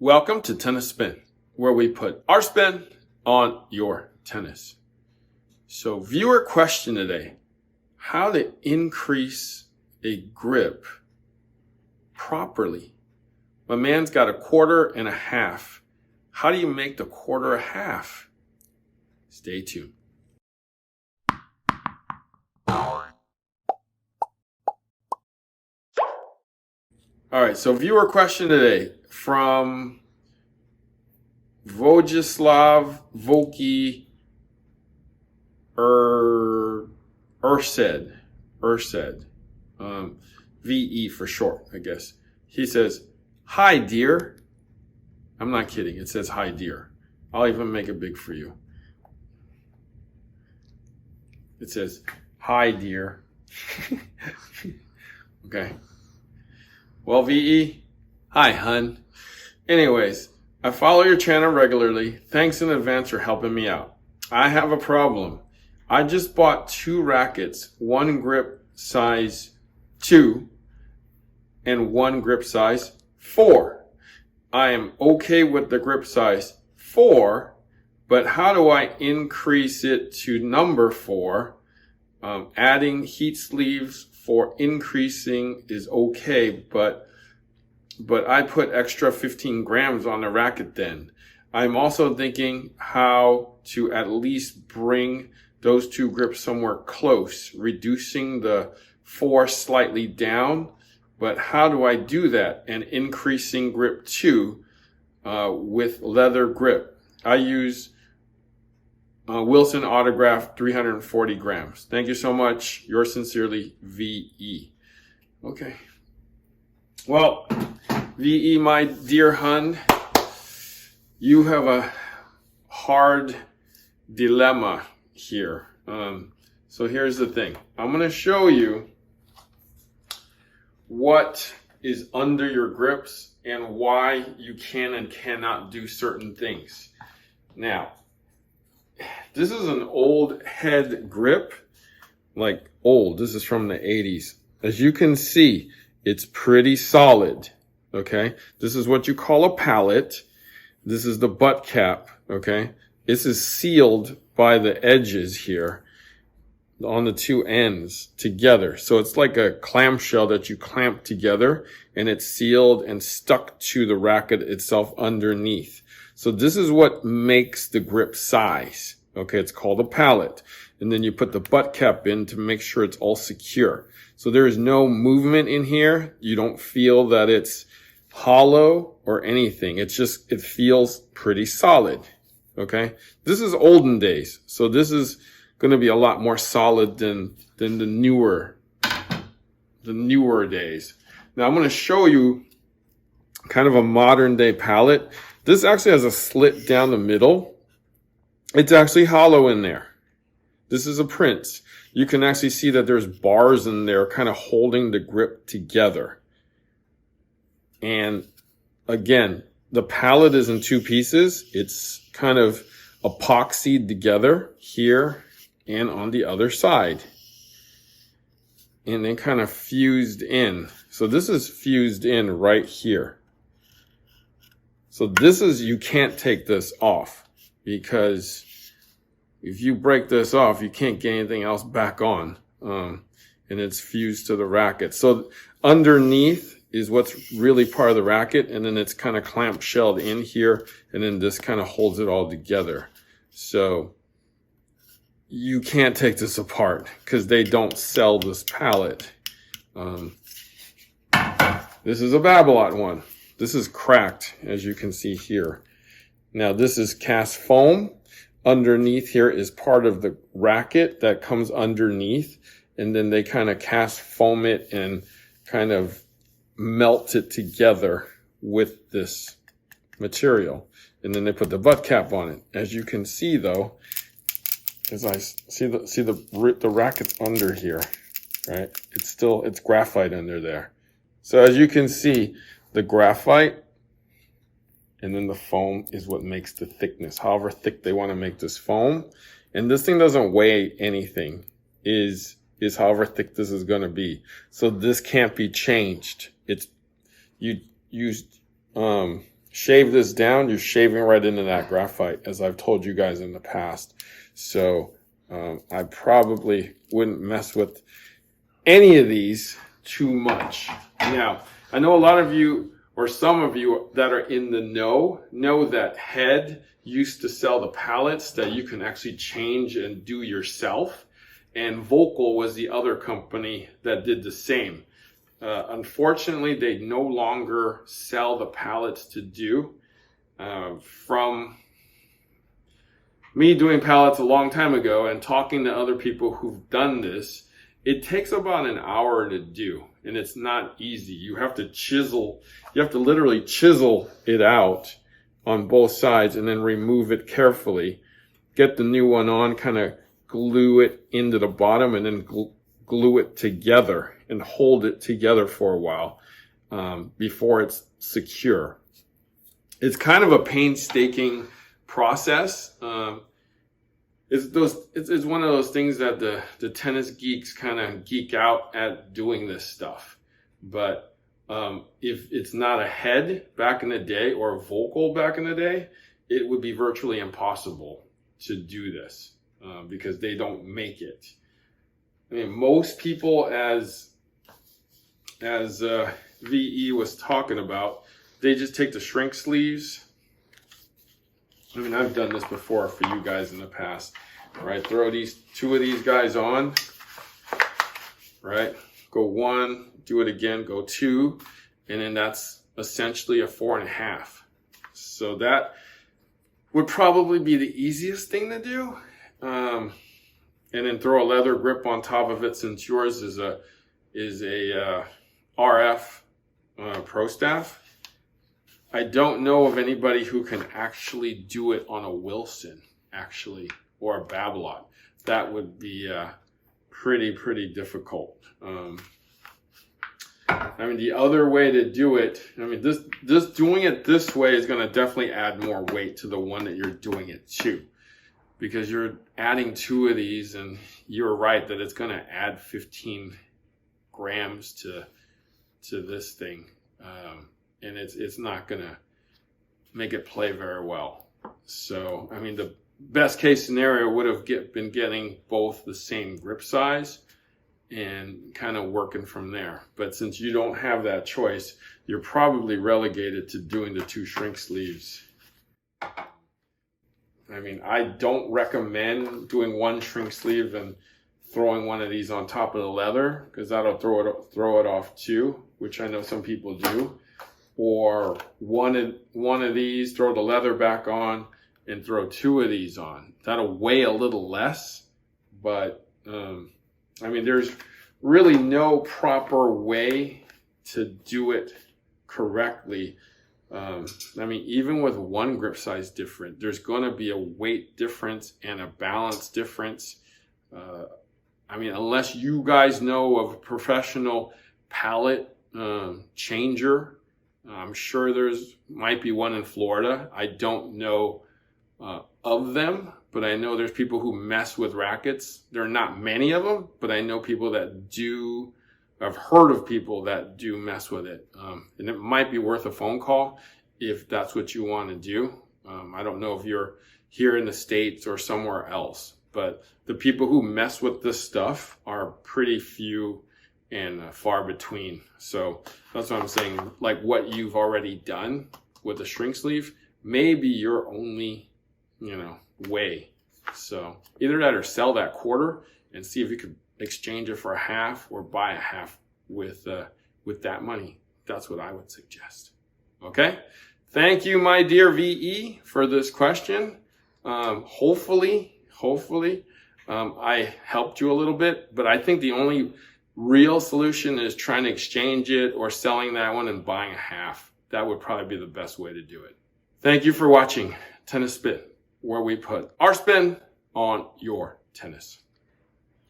Welcome to Tennis Spin, where we put our spin on your tennis. So viewer question today, how to increase a grip properly. My man's got 1/4 and a half. How do you make the 1/4 a half? Stay tuned. All right, so viewer question today from Vojisal Erceg, VE for short, I guess. He says, "Hi, dear." I'm not kidding. It says, "Hi, dear." I'll even make it big for you. It says, "Hi, dear." Okay. Well, VE, hi, hun. Anyways, I follow your channel regularly. Thanks in advance for helping me out. I have a problem. I just bought 2 rackets, one grip size 2 and one grip size 4. I am okay with the grip size 4, but how do I increase it to number 4? Adding heat sleeves for increasing is okay, but I put extra 15 grams on the racket then. I'm also thinking how to at least bring those 2 grips somewhere close, reducing the 4 slightly down. But how do I do that and increasing grip 2 with leather grip? I use Wilson Autograph 340 grams. Thank you so much. Yours sincerely, VE. Okay. Well, VE, my dear hun, you have a hard dilemma here. So here's the thing. I'm going to show you what is under your grips and why you can and cannot do certain things. Now, this is an old head grip, like old. This is from the 80s. As you can see, it's pretty solid, okay? This is what you call a pallet. This is the butt cap, okay? This is sealed by the edges here on the 2 ends together. So it's like a clamshell that you clamp together, and it's sealed and stuck to the racket itself underneath. So this is what makes the grip size. Okay, it's called a pallet. And then you put the butt cap in to make sure it's all secure. So there is no movement in here. You don't feel that it's hollow or anything. It's just, it feels pretty solid. Okay, this is olden days. So this is going to be a lot more solid than the newer days. Now I'm going to show you kind of a modern day pallet. This actually has a slit down the middle. It's actually hollow in there. This is a print. You can actually see that there's bars in there kind of holding the grip together. And again, the pallet is in 2 pieces. It's kind of epoxied together here and on the other side. And then kind of fused in. So this is fused in right here. So this is, you can't take this off, because if you break this off, you can't get anything else back on. And it's fused to the racket. So underneath is what's really part of the racket, and then it's kind of clamp-shelled in here, and then this kind of holds it all together. So you can't take this apart because they don't sell this pallet. This is a Babolat one. This is cracked, as you can see here. Now this is cast foam. Underneath here is part of the racket that comes underneath, and then they kind of cast foam it and kind of melt it together with this material. And then they put the butt cap on it. As you can see though, as I see the racket's under here, right? It's graphite under there. So as you can see, the graphite and then the foam is what makes the thickness. However thick they want to make this foam. And this thing doesn't weigh anything, is however thick this is going to be. So this can't be changed. You used shave this down, you're shaving right into that graphite, as I've told you guys in the past. So I probably wouldn't mess with any of these too much. Now, I know a lot of you, or some of you that are in the know that Head used to sell the pallets that you can actually change and do yourself. And Vojisal was the other company that did the same. Unfortunately, they no longer sell the pallets to do. From me doing pallets a long time ago and talking to other people who've done this, it takes about an hour to do, and it's not easy. You have to literally chisel it out on both sides and then remove it carefully. Get the new one on, kind of glue it into the bottom, and then glue it together and hold it together for a while before it's secure. It's kind of a painstaking process. It's one of those things that the tennis geeks kind of geek out at doing this stuff. But if it's not a Head back in the day or a Vojisal back in the day, it would be virtually impossible to do this because they don't make it. I mean, most people, as VE was talking about, they just take the shrink sleeves. I mean, I've done this before for you guys in the past, right? Throw two of these guys on, right? Go one, do it again, go two, and then that's essentially a 4.5. So that would probably be the easiest thing to do. And then throw a leather grip on top of it, since yours is a RF Pro Staff. I don't know of anybody who can actually do it on a Wilson, actually, or a Babolat. That would be pretty difficult. I mean, the other way to do it, I mean, this doing it this way is going to definitely add more weight to the one that you're doing it to, because you're adding two of these, and you're right that it's going to add 15 grams to this thing. And it's not going to make it play very well. So, I mean, the best case scenario would have been getting both the same grip size and kind of working from there. But since you don't have that choice, you're probably relegated to doing the two shrink sleeves. I mean, I don't recommend doing one shrink sleeve and throwing one of these on top of the leather, because that'll throw it off too, which I know some people do. Or one of these, throw the leather back on, and throw two of these on. That'll weigh a little less, but I mean, there's really no proper way to do it correctly. I mean, even with one grip size different, there's going to be a weight difference and a balance difference. I mean, unless you guys know of a professional pallet changer, I'm sure might be one in Florida. I don't know of them, but I know there's people who mess with Racket'S. There are not many of them, but I know people that do. I've heard of people that do mess with it. And it might be worth a phone call if that's what you want to do. I don't know if you're here in the States or somewhere else, but the people who mess with this stuff are pretty few and far between. So that's what I'm saying. Like what you've already done with the shrink sleeve, maybe your only, way. So either that or sell that quarter and see if you could exchange it for a half, or buy a half with that money. That's what I would suggest. Okay. Thank you, my dear VE, for this question. Hopefully, I helped you a little bit, but I think the only real solution is trying to exchange it or selling that one and buying a half. That would probably be the best way to do it. Thank you for watching Tennis Spin, where we put our spin on your tennis.